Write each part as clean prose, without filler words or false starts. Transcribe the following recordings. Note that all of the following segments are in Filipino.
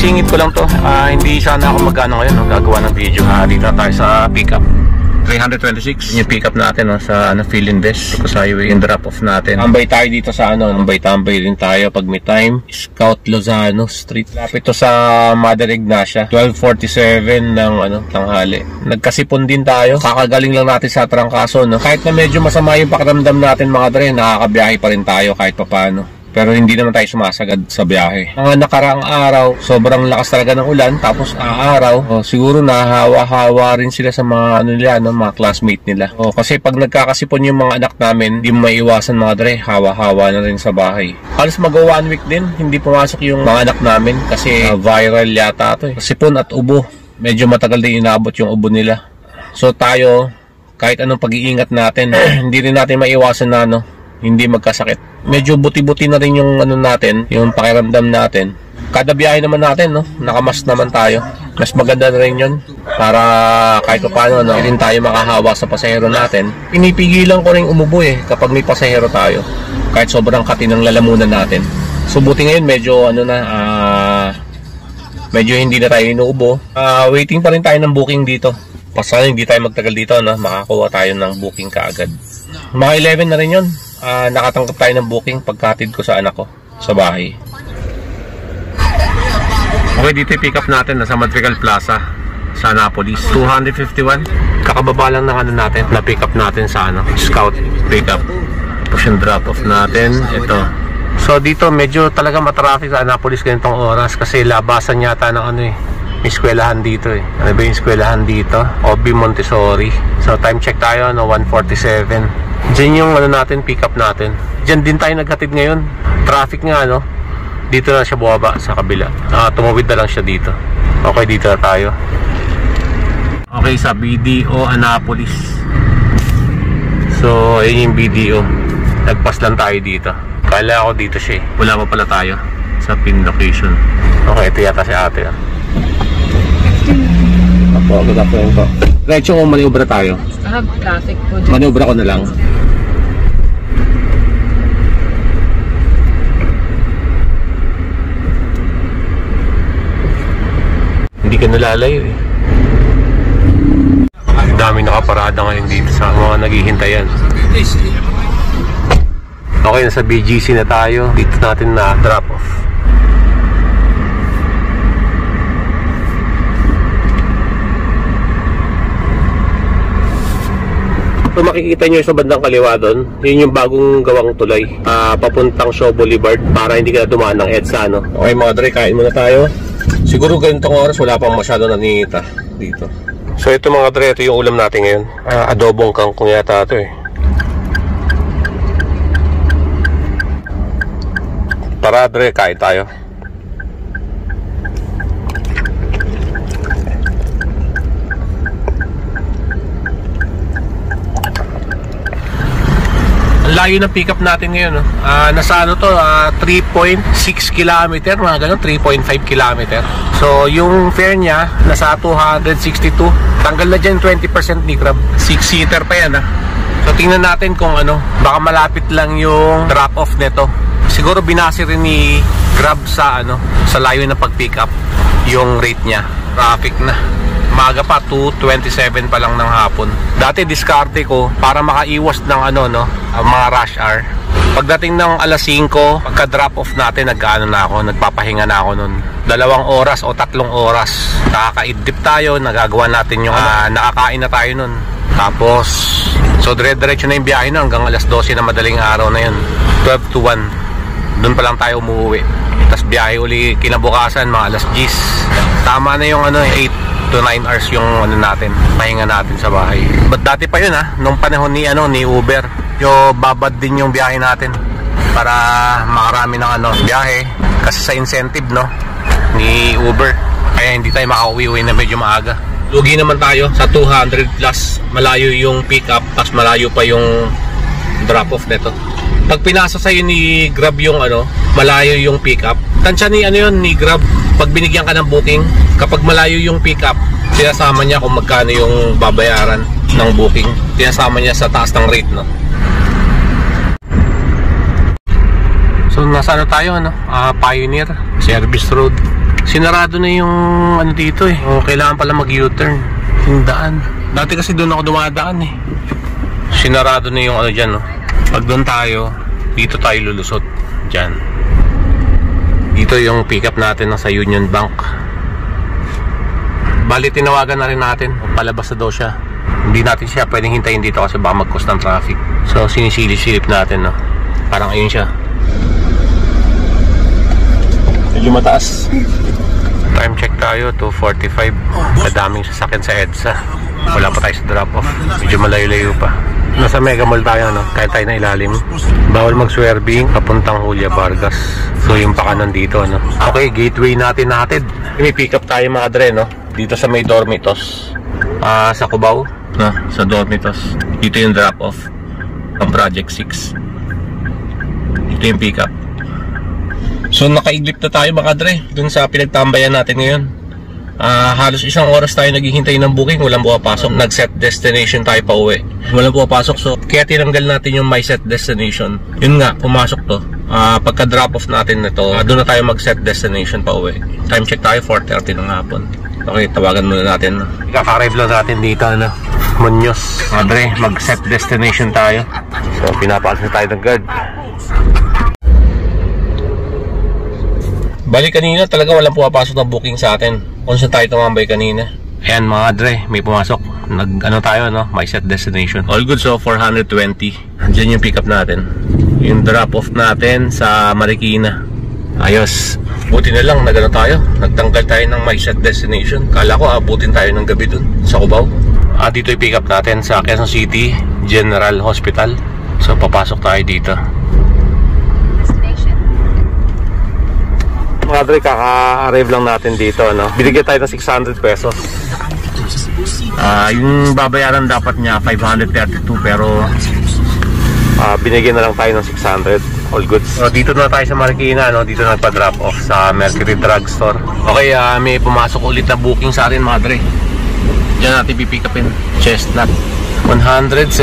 Sisingit ko lang to. Hindi sana ako magano ngayon, no? Gagawa ng video. Dito tayo sa pickup 326 yung pickup natin, no? Sa Philinvest sa highway. Yung drop off natin. Tambay tayo dito sa tambay din tayo pag may time. Scout Lozano Street. Lapit to sa Mother Ignacia. 12:47 ng tanghali. Nagkasipon din tayo. Kakagaling lang natin sa trangkaso, no? Kahit na medyo masama yung pakiramdam natin mga dre, nakakabiyahe pa rin tayo kahit papaano. Pero hindi naman tayo sumasagad sa biyahe. Mga nakaraang araw, sobrang lakas talaga ng ulan. Tapos araw, siguro nahawa-hawa rin sila sa mga nila, mga classmate nila. Kasi pag nagkakasipon yung mga anak namin, hindi mo maiiwasan mga dre, hawa-hawa na rin sa bahay. Halos mag-1 week din, hindi pumasok yung mga anak namin kasi viral yata ito. Sipon at ubo. Medyo matagal din inabot yung ubo nila. So tayo, kahit anong pag-iingat natin, hindi rin natin maiiwasan na hindi magkasakit. Medyo buti-buti na rin yung natin, yung pakiramdam natin. Kada biyahe naman natin, nakamas naman tayo. Mas maganda na rin yun para kahit paano hindi rin tayo makahawa sa pasahero natin. Pinipigilan ko rin umubo kapag may pasahero tayo. Kahit sobrang kati ng lalamunan natin. So buti ngayon medyo medyo hindi na tayo inuubo. Waiting pa rin tayo ng booking dito. Pasal hindi tayo magtagal dito, makakuha tayo ng booking kaagad. Mga 11 na rin yun. Nakatanggap tayo ng booking pagkatid ko sa anak ko sa bahay. Okay, dito yung pick up natin nasa Madrigal Plaza sa Annapolis. 251. Kakababa lang ng natin na pick up natin sa Scout pick up. Tapos yung drop off natin ito. So dito medyo talaga matraffic sa Annapolis ganitong oras kasi labasan yata ng may eskwelahan dito Ano ba yung eskwelahan dito? OB Montessori. So time check tayo 1:47. Diyan yung natin, pick up natin. Diyan din tayo naghatid ngayon. Traffic nga dito na siya bumaba sa kabila. Tumawid na lang siya dito. Okay, dito na tayo. Okay, sa BDO Annapolis. So ayun yung BDO. Nagpas lang tayo dito. Kala ko dito siya Wala pa pala tayo sa pin location. Okay, ito yata si ate Apo, agad po yun po. Diretso kung maniobra tayo. Traffic po dyan. Maniobra ko na lang. Hindi ka nalalayo Dami nakaparada ngayon dito sa mga naghihintayan. Okay, nasa BGC na tayo. Dito natin na drop off. So makikita nyo sa bandang kaliwa doon, yun yung bagong gawang tulay papuntang Shaw Boulevard para hindi ka na dumaan ng EDSA Okay mga dre, kain muna tayo. Siguro ganitong oras wala pang masyado naninita dito. So ito mga dre, ito yung ulam natin ngayon. Adobong kangkong yata ito Tara dre, kain tayo. Layo ng pick up natin ngayon nasa 3.6 km, mga ganun, 3.5 km. So yung fare niya nasa 262. Tanggal na dyan 20% ni Grab. 6-seater pa yan So tingnan natin kung baka malapit lang yung drop off nito. Siguro binase rin ni Grab sa layo ng pag pick up yung rate niya. Traffic na. Maga pa, 2:27 pa lang ng hapon. Dati diskarte ko para makaiwas ng mga rush hour. Pagdating ng alas 5, pagka drop off natin, nagpapahinga na ako nun. 2 oras o 3 oras. Nakakaidip tayo, nagagawa natin yung nakakain na tayo nun. Tapos, so dire-diretso na yung biyahe hanggang alas 12 na madaling araw na yun. 12 to 1. Doon pa lang tayo umuwi. Tapos biyahe uli kinabukasan, mga alas 10. Tama na yung 8 to 9 hours yung natin, pahinga natin sa bahay. But dati pa yun nung panahon ni Uber, yung babad din yung biyahe natin para makarami ng biyahe kasi sa incentive ni Uber, kaya hindi tayo makauwi na medyo maaga. Lugi naman tayo sa 200 plus, malayo yung pick up, tapos malayo pa yung drop off nito. Pag pinasa sa'yo ni Grab yung malayo yung pick up, tansya ni ni Grab, pag binigyan ka ng booking, kapag malayo yung pick up, sinasama niya kung magkano yung babayaran ng booking. Sinasama niya sa taas ng rate So nasa tayo Pioneer Service Road. Sinarado na yung ano dito eh. Kailangan pala mag-U-turn yung daan. Dati kasi doon ako dumadaan eh. Sinarado na yung ano dyan, no? Pag doon tayo, dito tayo lulusot. Dyan. Dito yung pick up natin sa Union Bank. Bali, tinawagan na rin natin. Palabas na daw siya. Hindi natin siya pwedeng hintayin dito kasi baka mag-cause ng traffic. So, sinisilip-silip natin, no? Parang ayun siya. Medyo mataas. Time check tayo, 2:45. Madaming sasakyan sa EDSA. Wala pa tayo sa drop-off. Medyo malayo-layo pa. Nasa Mega Mall tayo, no? Kahit tayo na ilalim. Bawal mag-swerving papuntang Julia Vargas. So yung pakanan dito, no? Okay, gateway natin natin. May pick up tayo mga dre, no? Dito sa may Dormitos. Sa Cubao, no? Sa Dormitos. Dito yung drop-off ang Project 6. Dito yung pick up. So nakaiglip na tayo mga dre dun sa pinagtambayan natin ngayon. Halos isang oras tayo naghihintay ng booking, walang pumapasok. Nag-set destination tayo pa uwi, walang pumapasok. So kaya tinanggal natin yung my set destination. Yun nga, pumasok to. Pagka drop off natin nito, doon na tayo mag-set destination pa uwi. Time check tayo, 4:30 ng hapon. Okay, tawagan muna natin. Kaka-arrive lang natin dito, ano, Muñoz. Madre, mag-set destination tayo. So pinapaalis na tayo ng guard. Bali kanina talaga walang pumapasok na booking sa atin. Kung saan tayo tumambay kanina. Ayan mga dre, may pumasok. Nag-ano tayo, no? My set destination. All good, so 420. Diyan yung pick up natin. Yung drop off natin sa Marikina. Ayos. Buti na lang, nagano tayo. Nagtanggal tayo ng my set destination. Kala ko abutin tayo ng gabi dun sa Cubao. Dito yung pick up natin sa Quezon City General Hospital. So papasok tayo dito. Mga dre, kaka-arrive lang natin dito, no? Binigyan tayo ng 600 pesos. Yung babayaran dapat niya 532 pero binigyan na lang tayo ng 600. All goods. So dito na tayo sa Marikina, no? Dito na nagpa-drop off sa Mercury Drugstore. Okay, may pumasok ulit na booking sa atin mga dre. Diyan natin pipick upin. Chestnut 117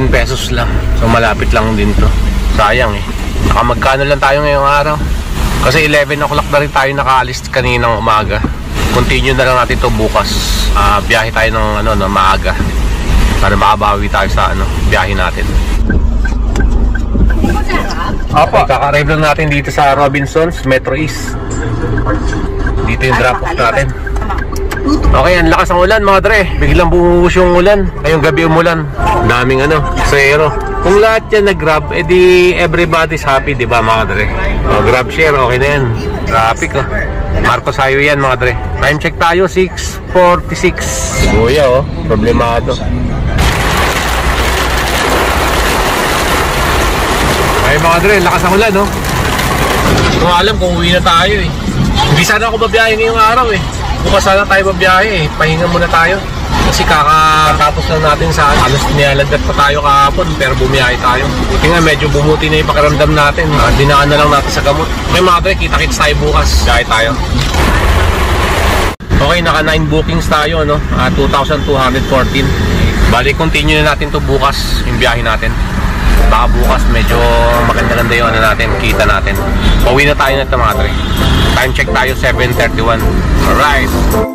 pesos lang. So malapit lang din to. Sayang eh. Nakamagkano lang tayo ngayong araw. Kasi 11 o'clock na rin tayo nakaalis kaninang umaga. Continue na lang natin to bukas. Biyahe tayo ng maaga. Para makabawi tayo sa biyahe natin. Okay, kaka-arrive lang natin dito sa Robinsons, Metro East. Dito yung drop-off natin. Okay, ang lakas ng ulan mga dre. Biglang bumuhos yung ulan. Ngayong gabi umulan. Daming zero. Kung lahat yan nag-grab, edi everybody's happy, di ba mga dre? Grab share, okay na yan. Traffic, Marcos Highway yan mga dre. Time check tayo, 6:46. Kuya, problemado. Ay mga dre, lakas ng ulan, Hindi ko alam kung uwi na tayo eh. Hindi sana ako babiyahe ngayong araw eh. Bukas sana tayo babiyahe eh. Pahinga muna tayo. Kasi kakatapos lang natin sa halos nilalagdat pa tayo kahapon pero bumiyahe tayo. Buti nga medyo bumuti na yung pakiramdam natin. Dinaan na lang natin sa gamot. Okay mga dre, kita-kits tayo bukas. Biyahe tayo. Okay, naka 9 bookings tayo, 2,214. Bali, continue na natin to bukas yung biyahe natin. Baka bukas medyo maganda-ganda yung natin, kita natin. Pauwi na tayo na ito mga dre. Time check tayo, 7:31. Alright.